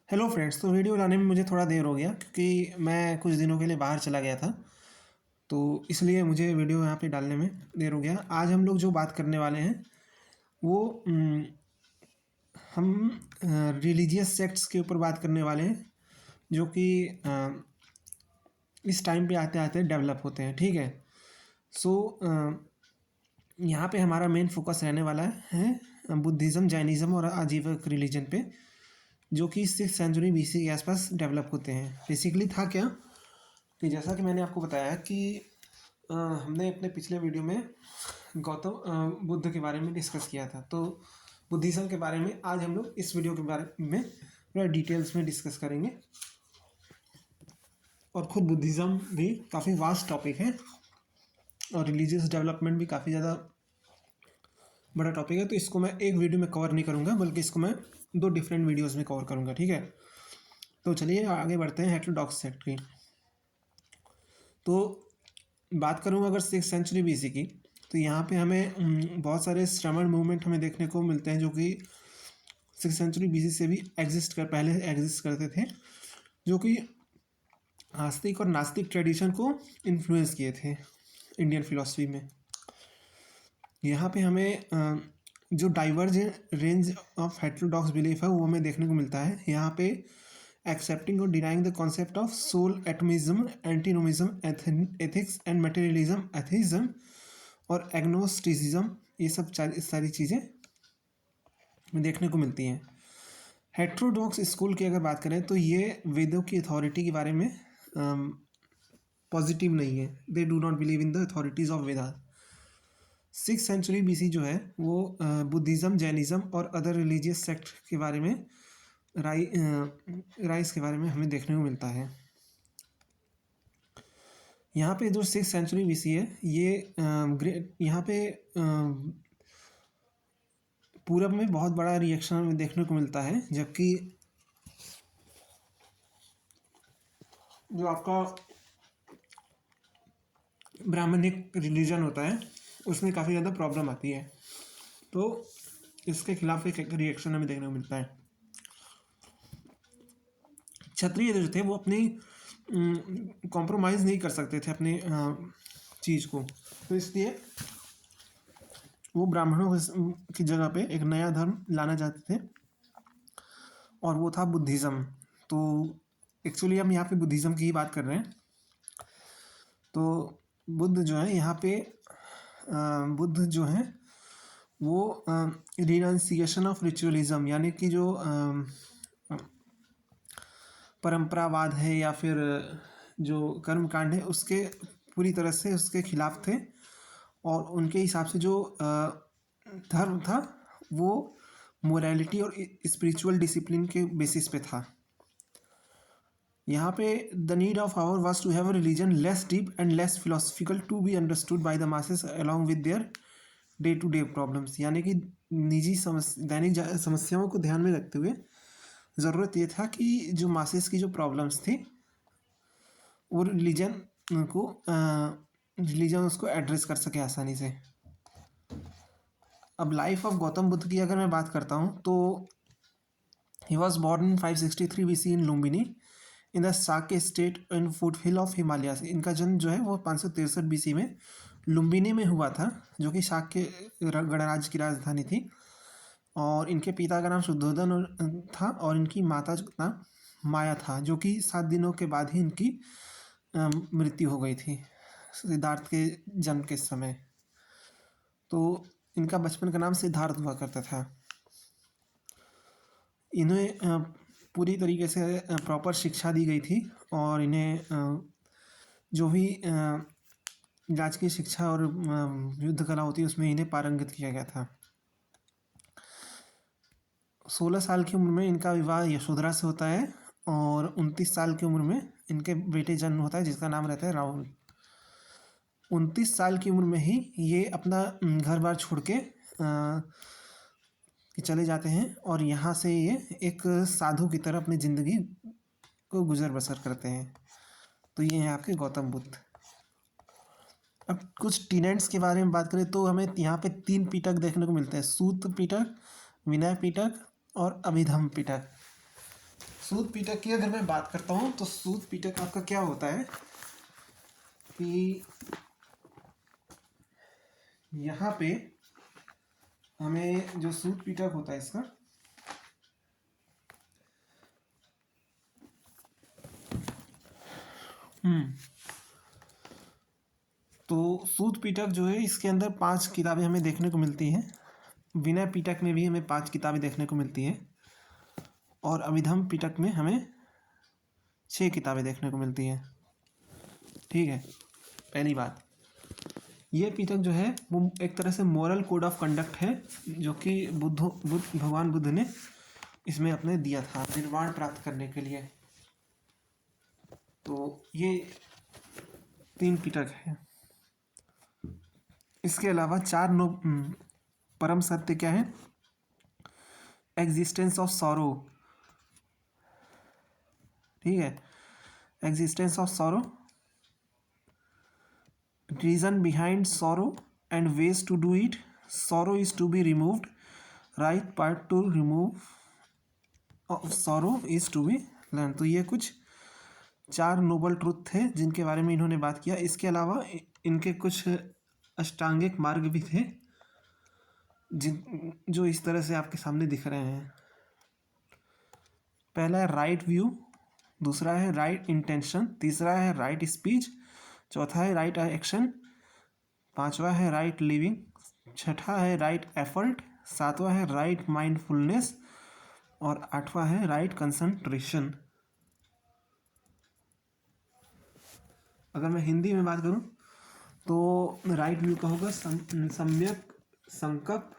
Hello friends. तो video लाने में मुझे थोड़ा देर हो गया क्योंकि मैं कुछ दिनों के लिए बाहर चला गया था। तो इसलिए मुझे वीडियो यहाँ पे डालने में देर हो गया। आज हम लोग जो बात करने वाले हैं वो हम रिलीजियस सेक्ट्स के ऊपर बात करने वाले हैं जो कि इस टाइम पे आते आते डेवलप होते हैं। ठीक है। सो यहाँ पे हमारा मेन फोकस रहने वाला है बुद्धिज़्म, जैनिज़्म और आजीवक रिलीजन पे, जो कि 6th सेंचुरी BC के आसपास डेवलप होते हैं। बेसिकली था क्या कि जैसा कि मैंने आपको बताया कि हमने अपने पिछले वीडियो में गौतम बुद्ध के बारे में डिस्कस किया था। तो बुद्धिज़्म के बारे में आज हम लोग इस वीडियो के बारे में थोड़ा डिटेल्स में डिस्कस करेंगे। और ख़ुद बुद्धिज़्म भी काफ़ी वास्ट टॉपिक है और रिलीजियस डेवलपमेंट भी काफ़ी ज़्यादा बड़ा टॉपिक है। तो इसको मैं एक वीडियो में कवर नहीं करूँगा, बल्कि इसको मैं 2 डिफरेंट वीडियोस में कवर करूँगा। ठीक है। तो चलिए आगे बढ़ते हैं हेटेरोडॉक्स सेक्ट की। तो बात करूँ अगर 6th सेंचुरी BC की, तो यहाँ पे हमें बहुत सारे श्रमण मूवमेंट हमें देखने को मिलते हैं जो कि 6th सेंचुरी BC से भी पहले एग्जिस्ट करते थे, जो कि आस्तिक और नास्तिक ट्रेडिशन को इन्फ्लुएंस किए थे इंडियन फिलॉसफी में। यहाँ पे हमें जो divergent range of heterodox belief है वो हमें देखने को मिलता है। यहाँ पे एक्सेप्टिंग और denying the concept of soul, atomism, antinomianism, ethics and materialism, atheism और एग्नोस्टिसिज्म, ये सब सारी चीज़ें देखने को मिलती हैं। हेटेरोडॉक्स स्कूल की अगर बात करें तो ये वेदों की अथॉरिटी के बारे में पॉजिटिव नहीं है। They do not believe in the authorities of Veda. 6th century BC जो है वो बुद्धिज़्म, जैनिज़्म और अदर रिलीजियस सेक्ट के बारे में राइज के बारे में हमें देखने को मिलता है। यहाँ पे जो 6th सेंचुरी BC है ये यहाँ पे पूरब में बहुत बड़ा रिएक्शन हमें देखने को मिलता है, जबकि जो आपका ब्राह्मणिक रिलीजन होता है उसमें काफ़ी ज़्यादा प्रॉब्लम आती है। तो इसके खिलाफ एक रिएक्शन हमें देखने को मिलता है। क्षत्रिय जो थे वो अपनी कॉम्प्रोमाइज़ नहीं कर सकते थे अपनी चीज़ को, तो इसलिए वो ब्राह्मणों की जगह पे एक नया धर्म लाना चाहते थे और वो था बुद्धिज़्म। तो एक्चुअली हम यहाँ पे बुद्धिज़्म की ही बात कर रहे हैं। तो बुद्ध जो है यहाँ पे बुद्ध जो है वो रिनाउंसिएशन ऑफ रिचुअलिज्म, यानी कि जो परंपरावाद है या फिर जो कर्मकांड है उसके पूरी तरह से उसके खिलाफ थे। और उनके हिसाब से जो धर्म था वो मोरालिटी और स्पिरिचुअल डिसिप्लिन के बेसिस पे था। यहाँ पे the need of hour was to have a religion less deep and less philosophical to be understood by the masses along with their day to day problems, यानी कि निजी दैनिक समस्याओं को ध्यान में रखते हुए ज़रूरत ये था कि जो मासेस की जो प्रॉब्लम्स थी वो रिलीजन उसको एड्रेस कर सके आसानी से। अब लाइफ ऑफ गौतम बुद्ध की अगर मैं बात करता हूँ तो he was born in 563 BC in Lumbini in the Sakya state in foothill of Himalayas. इनका जन्म जो है वो 563 BC में लुम्बिनी में हुआ था, जो कि शाक्य गणराज्य की राजधानी थी। और इनके पिता का नाम शुद्धोधन था और इनकी माता का नाम माया था, जो कि 7 दिनों के बाद ही इनकी मृत्यु हो गई थी सिद्धार्थ के जन्म के समय। तो इनका बचपन का नाम सिद्धार्थ हुआ करता था। इन्हें पूरी तरीके से प्रॉपर शिक्षा दी गई थी और इन्हें जो भी राजकीय शिक्षा और युद्ध कला होती है उसमें इन्हें पारंगत किया गया था। 16 साल की उम्र में इनका विवाह यशोधरा से होता है और 29 साल की उम्र में इनके बेटे जन्म होता है जिसका नाम रहता है राहुल। 29 साल की उम्र में ही ये अपना घर बार छोड़ के चले जाते हैं और यहाँ से ये एक साधु की तरह अपनी ज़िंदगी को गुजर बसर करते हैं। तो ये हैं आपके गौतम बुद्ध। अब कुछ टीनेंट्स के बारे में बात करें तो हमें यहाँ पे 3 पिटक देखने को मिलते हैं: सूत पिटक, विनय पिटक और अभिधम पिटक। सूत पीटक की अगर मैं बात करता हूँ तो सूत पीटक आपका क्या होता है कि यहाँ पे हमें जो सूत पीटक होता है इसका तो सूत पीटक जो है इसके अंदर 5 किताबें हमें देखने को मिलती हैं। विनय पीटक में भी हमें 5 किताबें देखने को मिलती हैं और अभिधम पीटक में हमें 6 किताबें देखने को मिलती हैं। ठीक है, पहली बात ये पीटक जो है वो एक तरह से मॉरल कोड ऑफ कंडक्ट है जो कि भगवान बुद्ध ने इसमें अपने दिया था निर्वाण प्राप्त करने के लिए। तो ये 3 पीटक है। इसके अलावा 4 परम सत्य क्या है? एग्जिस्टेंस ऑफ सॉरो, ठीक है, existence of sorrow, reason behind sorrow and ways to do it, sorrow is to be removed, right part to remove of sorrow is to be learn. तो ये कुछ 4 नोबल ट्रुथ थे जिनके बारे में इन्होंने बात किया। इसके अलावा इनके कुछ अष्टांगिक मार्ग भी थे जिन जो इस तरह से आपके सामने दिख रहे हैं। पहला है राइट व्यू, दूसरा है राइट इंटेंशन, तीसरा है राइट स्पीच, चौथा है राइट एक्शन, पांचवा है राइट लिविंग, छठा है राइट एफर्ट, सातवां है राइट माइंडफुलनेस और आठवां है राइट कंसंट्रेशन। अगर मैं हिंदी में बात करूं तो राइट व्यू का होगा सम्यक संकल्प,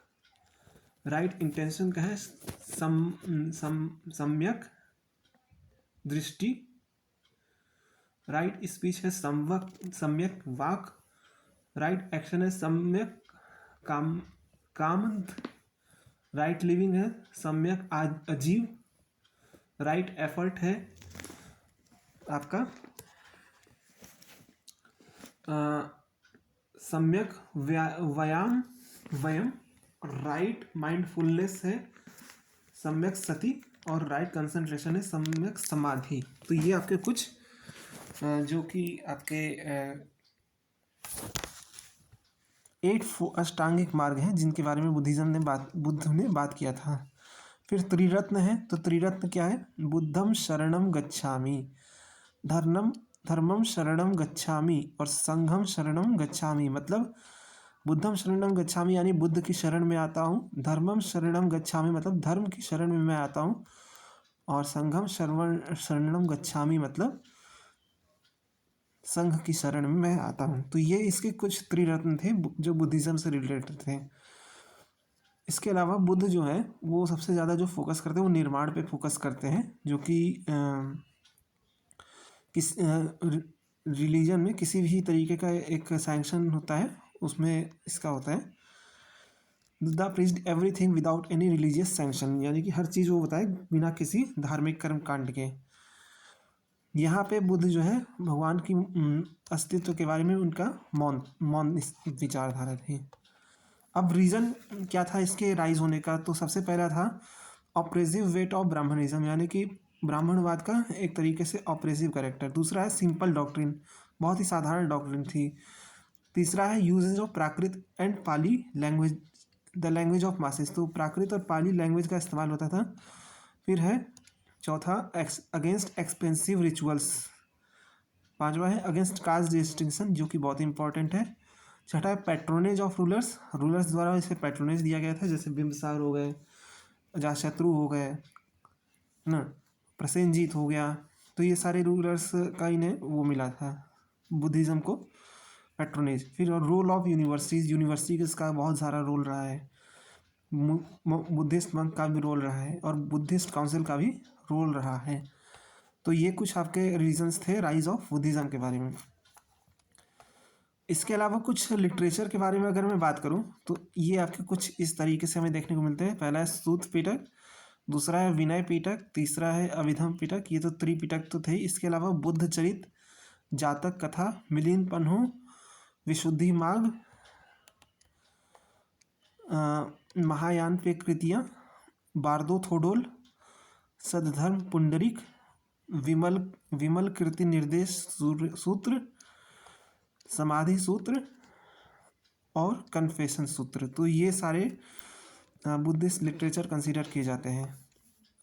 राइट इंटेंशन का है सम्यक दृष्टि, राइट स्पीच है सम्यक वाक, राइट एक्शन है सम्यक कामंत, राइट लिविंग है सम्यक अजीव, राइट एफर्ट है आपका सम्यक व्यायाम वयम, राइट माइंडफुलनेस है सम्यक सती और राइट कंसंट्रेशन है सम्यक समाधि। तो ये आपके कुछ जो कि आपके 8 अष्टांगिक मार्ग हैं जिनके बारे में बुद्ध ने बात किया था। फिर त्रिरत्न है, तो त्रिरत्न क्या है? बुद्धम शरणम गच्छामि, धर्मम शरणम गच्छामि और संघम शरणम गच्छामि। मतलब बुद्धम शरणम गच्छामि यानी बुद्ध की शरण में आता हूँ, धर्मम शरणम गच्छामि मतलब धर्म की शरण में मैं आता हूँ, और संघम शरणम गच्छामि मतलब संघ की शरण में मैं आता हूँ। तो ये इसके कुछ त्रिरत्न थे जो बुद्धिज्म से रिलेटेड थे। इसके अलावा बुद्ध जो है वो सबसे ज़्यादा जो फोकस करते हैं वो निर्माण पे फोकस करते हैं, जो कि किस रिलीजन में किसी भी तरीके का एक सैंक्शन होता है उसमें इसका होता है Buddha preached everything without any religious sanction, यानी कि हर चीज़ वो बताए बिना किसी धार्मिक कर्म कांड के। यहाँ पे बुद्ध जो है भगवान की अस्तित्व के बारे में उनका मौन विचारधारा थी। अब रीज़न क्या था इसके राइज होने का? तो सबसे पहला था ऑप्रेसिव वेट ऑफ ब्राह्मणिज्म, यानी कि ब्राह्मणवाद का एक तरीके से ऑप्रेसिव कैरेक्टर। दूसरा है सिंपल डॉक्ट्रिन, बहुत ही साधारण डॉक्ट्रिन थी। तीसरा है uses of Prakrit and Pali language, the language of masses, तो प्राकृत और पाली लैंग्वेज का इस्तेमाल होता था। फिर है चौथा अगेंस्ट एक्सपेंसिव रिचुअल्स, पांचवा है अगेंस्ट कास्ट डिस्टिंक्शन जो कि बहुत इंपॉर्टेंट है। छठा है पैट्रोनेज ऑफ रूलर्स द्वारा इसे पैट्रोनेज दिया गया था, जैसे बिम्बसार हो गए, अजातशत्रु हो गए ना, प्रसेनजीत हो गया। तो ये सारे रूलर्स का इन्हें वो मिला था बुद्धिज़्म को पैट्रोनेज। फिर रोल ऑफ यूनिवर्सिटीज़ का बहुत सारा रोल रहा है, बुद्धिस्ट मंक का भी रोल रहा है और बुद्धिस्ट काउंसिल का भी रोल रहा है। तो ये कुछ आपके रीजंस थे राइज ऑफ बुद्धिज़्म के बारे में। इसके अलावा कुछ लिटरेचर के बारे में अगर मैं बात करूं तो ये आपके कुछ इस तरीके से हमें देखने को मिलते हैं। पहला है सूत पीटक, दूसरा है विनय पीटक, तीसरा है अभिधम पीटक, ये तो त्रिपीटक तो थे। इसके अलावा बुद्ध चरित, जातक कथा, मिलिंद पन्हु, विशुद्धि मार्ग, महायान पे कृतियाँ, बारदो थोडोल, सद्धर्म पुंडरीक, विमल विमल कीर्ति निर्देश सूत्र, समाधि सूत्र और कन्फेशन सूत्र। तो ये सारे बुद्धिस्ट लिटरेचर कंसीडर किए जाते हैं।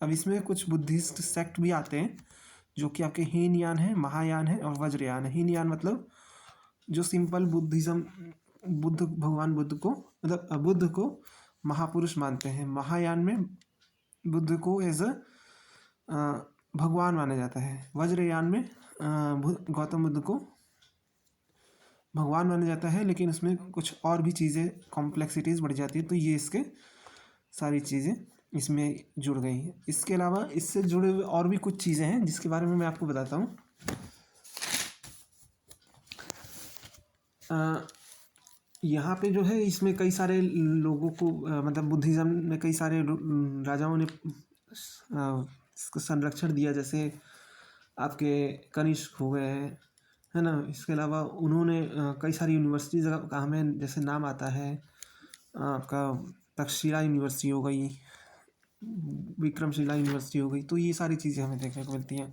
अब इसमें कुछ बुद्धिस्ट सेक्ट भी आते हैं जो कि आपके हीनयान है, महायान है और वज्रयान है। हीनयान मतलब जो सिंपल बुद्धिज़्म, भगवान बुद्ध को मतलब बुद्ध को महापुरुष मानते हैं। महायान में बुद्ध को एज अ भगवान माना जाता है। वज्रयान में गौतम बुद्ध को भगवान माना जाता है, लेकिन उसमें कुछ और भी चीज़ें कॉम्प्लेक्सिटीज़ बढ़ जाती है। तो ये इसके सारी चीज़ें इसमें जुड़ गई हैं। इसके अलावा इससे जुड़े हुए और भी कुछ चीज़ें हैं जिसके बारे में मैं आपको बताता हूँ। यहाँ पे जो है इसमें कई सारे लोगों को मतलब बुद्धिज़्म में कई सारे राजाओं ने इसको संरक्षण दिया, जैसे आपके कनिष्क हो गए हैं, है ना। इसके अलावा उन्होंने कई सारी यूनिवर्सिटीज़ का हमें जैसे नाम आता है आपका तक्षशिला यूनिवर्सिटी हो गई, विक्रमशिला यूनिवर्सिटी हो गई। तो ये सारी चीज़ें हमें देखने को मिलती हैं।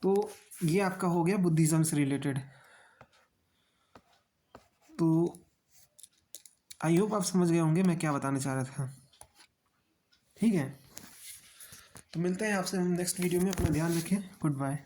तो ये आपका हो गया बुद्धिज़्म से रिलेटेड। तो आई होप आप समझ गए होंगे मैं क्या बताना चाह रहा था। ठीक है, तो मिलते हैं आपसे हम नेक्स्ट वीडियो में। अपना ध्यान रखें। Good bye.